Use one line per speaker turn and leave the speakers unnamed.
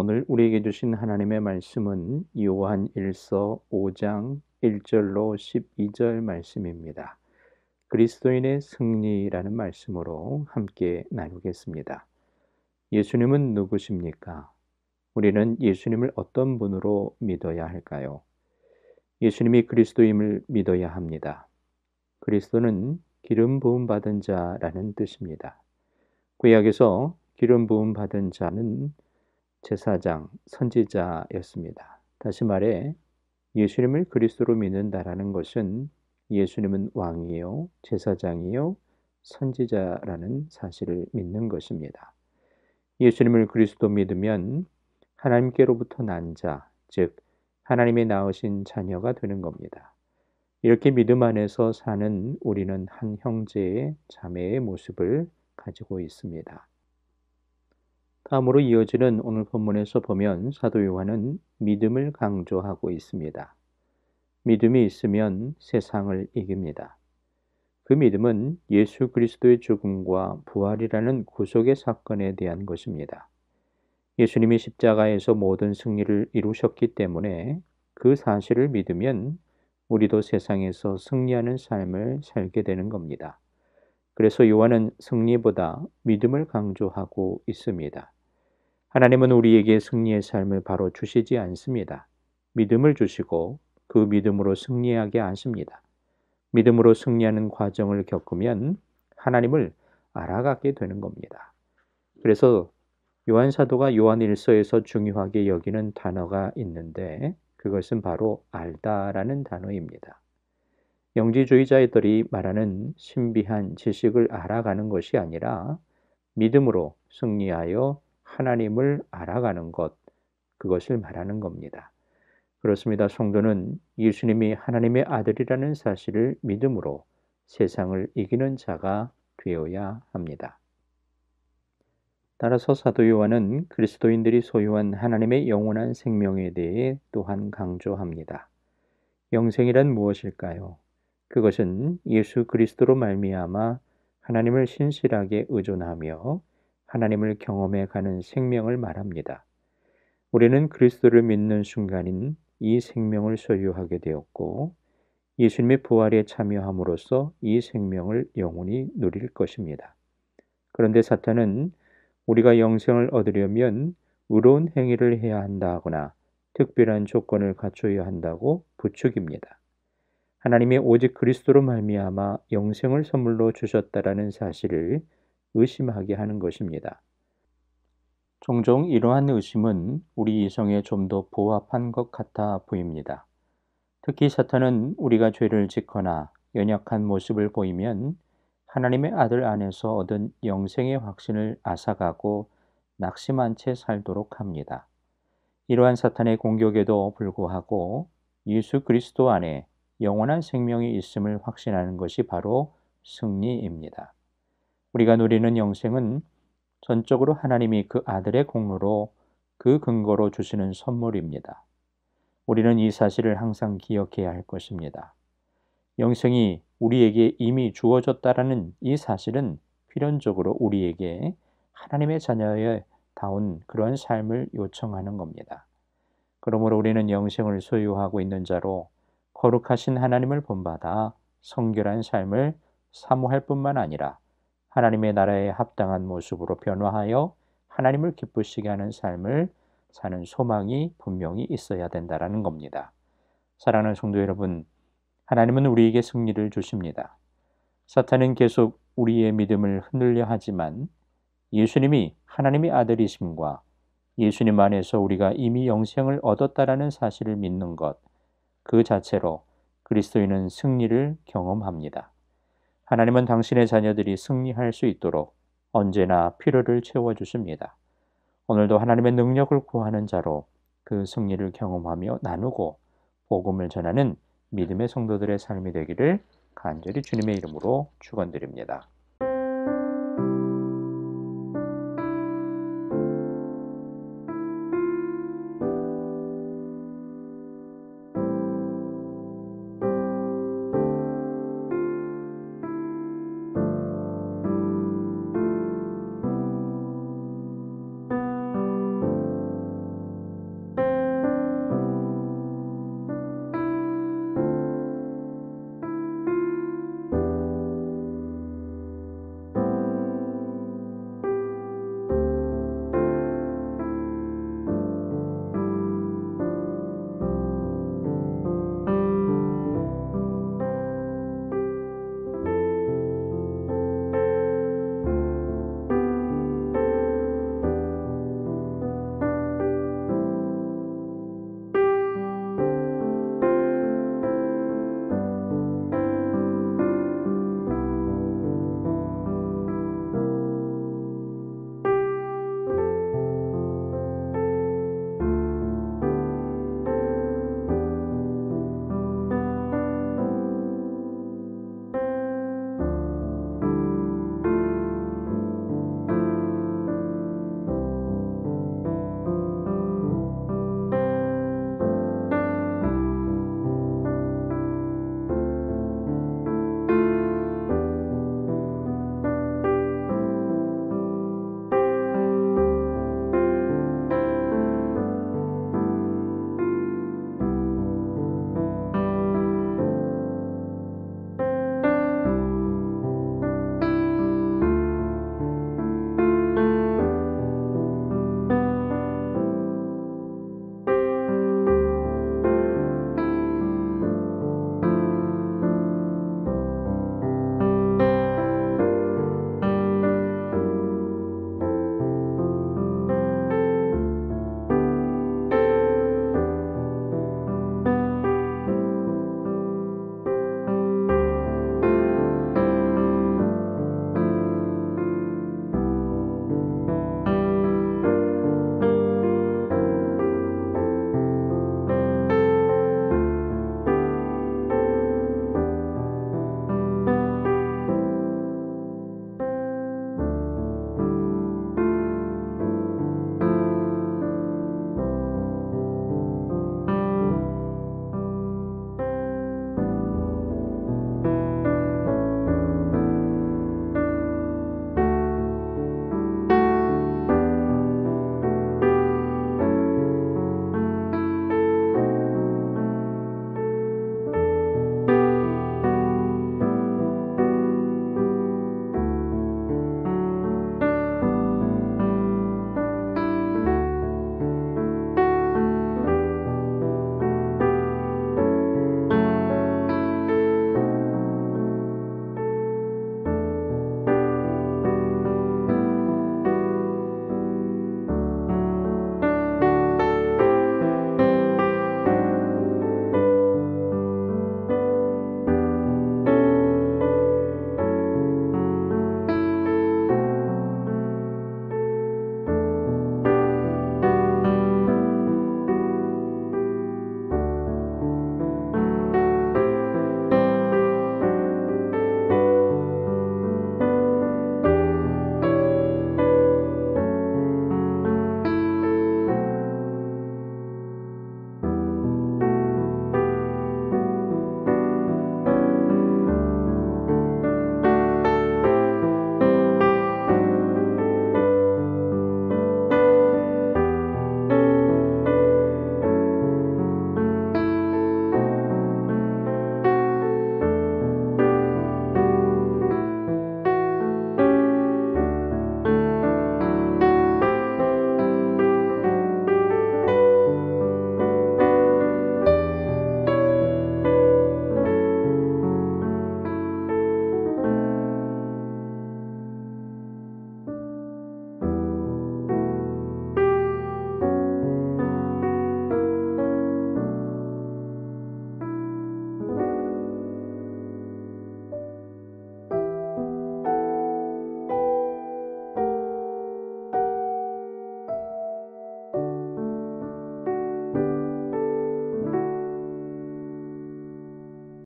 오늘 우리에게 주신 하나님의 말씀은 요한 1서 5장 1절로 12절 말씀입니다. 그리스도인의 승리라는 말씀으로 함께 나누겠습니다. 예수님은 누구십니까? 우리는 예수님을 어떤 분으로 믿어야 할까요? 예수님이 그리스도임을 믿어야 합니다. 그리스도는 기름 부음 받은 자라는 뜻입니다. 구약에서 기름 부음 받은 자는 제사장, 선지자였습니다. 다시 말해 예수님을 그리스도로 믿는다라는 것은 예수님은 왕이요, 제사장이요, 선지자라는 사실을 믿는 것입니다. 예수님을 그리스도 믿으면 하나님께로부터 난 자, 즉 하나님의 낳으신 자녀가 되는 겁니다. 이렇게 믿음 안에서 사는 우리는 한 형제의 자매의 모습을 가지고 있습니다. 다음으로 이어지는 오늘 본문에서 보면 사도 요한은 믿음을 강조하고 있습니다. 믿음이 있으면 세상을 이깁니다. 그 믿음은 예수 그리스도의 죽음과 부활이라는 구속의 사건에 대한 것입니다. 예수님이 십자가에서 모든 승리를 이루셨기 때문에 그 사실을 믿으면 우리도 세상에서 승리하는 삶을 살게 되는 겁니다. 그래서 요한은 승리보다 믿음을 강조하고 있습니다. 하나님은 우리에게 승리의 삶을 바로 주시지 않습니다. 믿음을 주시고 그 믿음으로 승리하게 하십니다. 믿음으로 승리하는 과정을 겪으면 하나님을 알아가게 되는 겁니다. 그래서 요한 사도가 요한 1서에서 중요하게 여기는 단어가 있는데 그것은 바로 알다라는 단어입니다. 영지주의자들이 말하는 신비한 지식을 알아가는 것이 아니라 믿음으로 승리하여 하나님을 알아가는 것, 그것을 말하는 겁니다. 그렇습니다. 성도는 예수님이 하나님의 아들이라는 사실을 믿음으로 세상을 이기는 자가 되어야 합니다. 따라서 사도 요한은 그리스도인들이 소유한 하나님의 영원한 생명에 대해 또한 강조합니다. 영생이란 무엇일까요? 그것은 예수 그리스도로 말미암아 하나님을 신실하게 의존하며 하나님을 경험해 가는 생명을 말합니다. 우리는 그리스도를 믿는 순간인 이 생명을 소유하게 되었고 예수님의 부활에 참여함으로써 이 생명을 영원히 누릴 것입니다. 그런데 사탄은 우리가 영생을 얻으려면 의로운 행위를 해야 한다 하거나 특별한 조건을 갖춰야 한다고 부추깁니다. 하나님이 오직 그리스도로 말미암아 영생을 선물로 주셨다라는 사실을 의심하게 하는 것입니다. 종종 이러한 의심은 우리 이성에 좀 더 부합한 것 같아 보입니다. 특히 사탄은 우리가 죄를 짓거나 연약한 모습을 보이면 하나님의 아들 안에서 얻은 영생의 확신을 앗아가고 낙심한 채 살도록 합니다. 이러한 사탄의 공격에도 불구하고 예수 그리스도 안에 영원한 생명이 있음을 확신하는 것이 바로 승리입니다. 우리가 누리는 영생은 전적으로 하나님이 그 아들의 공로로 그 근거로 주시는 선물입니다. 우리는 이 사실을 항상 기억해야 할 것입니다. 영생이 우리에게 이미 주어졌다라는 이 사실은 필연적으로 우리에게 하나님의 자녀의 다운 그런 삶을 요청하는 겁니다. 그러므로 우리는 영생을 소유하고 있는 자로 거룩하신 하나님을 본받아 성결한 삶을 사모할 뿐만 아니라 하나님의 나라에 합당한 모습으로 변화하여 하나님을 기쁘시게 하는 삶을 사는 소망이 분명히 있어야 된다라는 겁니다. 사랑하는 성도 여러분, 하나님은 우리에게 승리를 주십니다. 사탄은 계속 우리의 믿음을 흔들려 하지만 예수님이 하나님의 아들이심과 예수님 안에서 우리가 이미 영생을 얻었다라는 사실을 믿는 것, 그 자체로 그리스도인은 승리를 경험합니다. 하나님은 당신의 자녀들이 승리할 수 있도록 언제나 필요를 채워주십니다. 오늘도 하나님의 능력을 구하는 자로 그 승리를 경험하며 나누고 복음을 전하는 믿음의 성도들의 삶이 되기를 간절히 주님의 이름으로 축원드립니다.